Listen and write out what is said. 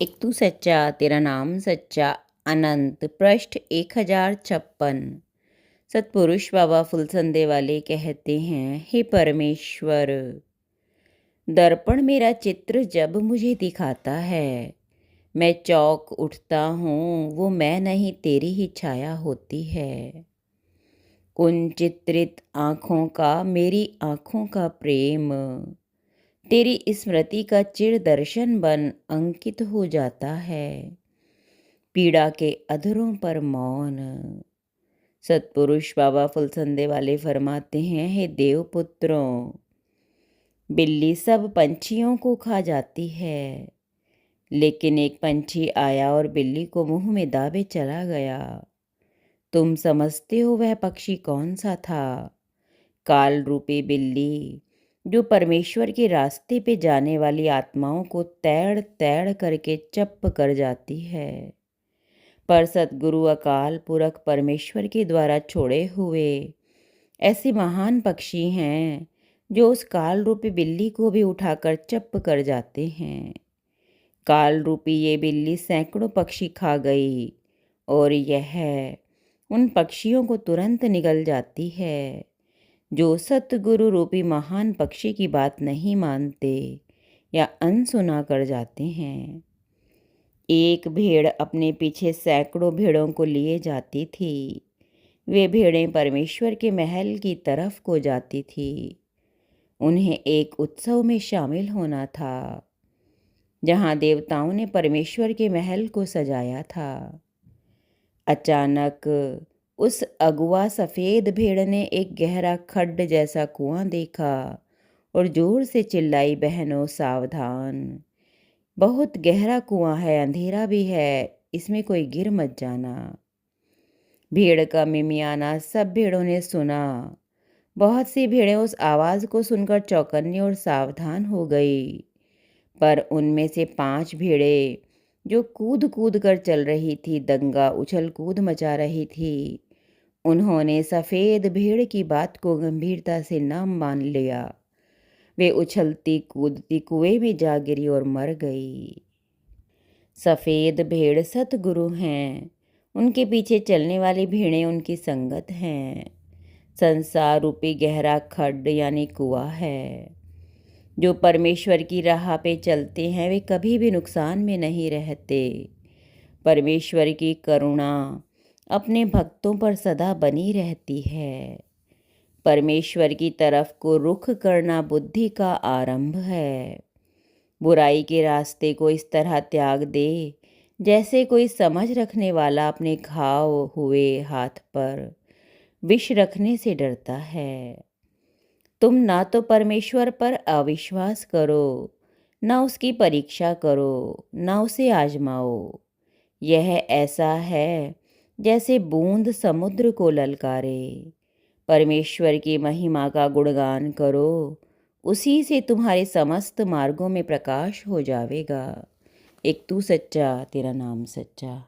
एक तू सच्चा तेरा नाम सच्चा। अनंत पृष्ठ 1056। सतपुरुष बाबा फुलसंदे वाले कहते हैं, हे परमेश्वर, दर्पण मेरा चित्र जब मुझे दिखाता है, मैं चौंक उठता हूँ। वो मैं नहीं, तेरी ही छाया होती है। उन चित्रित आँखों का, मेरी आँखों का प्रेम, तेरी स्मृति का चिर दर्शन बन अंकित हो जाता है। पीड़ा के अधरों पर मौन। सतपुरुष बाबा फुलसंदे वाले फरमाते हैं, हे देवपुत्रों, बिल्ली सब पंछियों को खा जाती है, लेकिन एक पंछी आया और बिल्ली को मुंह में दाबे चला गया। तुम समझते हो वह पक्षी कौन सा था? काल रूपी बिल्ली, जो परमेश्वर के रास्ते पे जाने वाली आत्माओं को तैड़ तैड़ करके चप्प कर जाती है। पर सतगुरु अकाल पुरख परमेश्वर के द्वारा छोड़े हुए ऐसे महान पक्षी हैं जो उस काल रूपी बिल्ली को भी उठाकर चप्प कर जाते हैं। काल रूपी ये बिल्ली सैकड़ों पक्षी खा गई और यह उन पक्षियों को तुरंत निगल जाती है जो सतगुरु रूपी महान पक्षी की बात नहीं मानते या अनसुना कर जाते हैं। एक भेड़ अपने पीछे सैकड़ों भेड़ों को लिए जाती थी। वे भेड़ें परमेश्वर के महल की तरफ को जाती थी। उन्हें एक उत्सव में शामिल होना था जहां देवताओं ने परमेश्वर के महल को सजाया था। अचानक उस अगुआ सफ़ेद भेड़ ने एक गहरा खड्ड जैसा कुआं देखा और जोर से चिल्लाई, बहनों सावधान, बहुत गहरा कुआं है, अंधेरा भी है, इसमें कोई गिर मत जाना। भेड़ का मिमियाना सब भेड़ों ने सुना। बहुत सी भेड़ें उस आवाज़ को सुनकर चौकन्नी और सावधान हो गई, पर उनमें से 5 भेड़ें जो कूद कूद कर चल रही थी, दंगा उछल कूद मचा रही थी, उन्होंने सफ़ेद भेड़ की बात को गंभीरता से न मान लिया। वे उछलती कूदती कुएं में जा गिरी और मर गई। सफ़ेद भेड़ सतगुरु हैं, उनके पीछे चलने वाली भेड़ें उनकी संगत हैं। संसार रूपी गहरा खड्ड यानी कुआं है। जो परमेश्वर की राह पे चलते हैं वे कभी भी नुकसान में नहीं रहते। परमेश्वर की करुणा अपने भक्तों पर सदा बनी रहती है। परमेश्वर की तरफ को रुख करना बुद्धि का आरंभ है। बुराई के रास्ते को इस तरह त्याग दे जैसे कोई समझ रखने वाला अपने घाव हुए हाथ पर विष रखने से डरता है। तुम ना तो परमेश्वर पर अविश्वास करो, ना उसकी परीक्षा करो, ना उसे आजमाओ। यह ऐसा है जैसे बूंद समुद्र को ललकारे। परमेश्वर की महिमा का गुणगान करो, उसी से तुम्हारे समस्त मार्गों में प्रकाश हो जाएगा। एक तू सच्चा तेरा नाम सच्चा।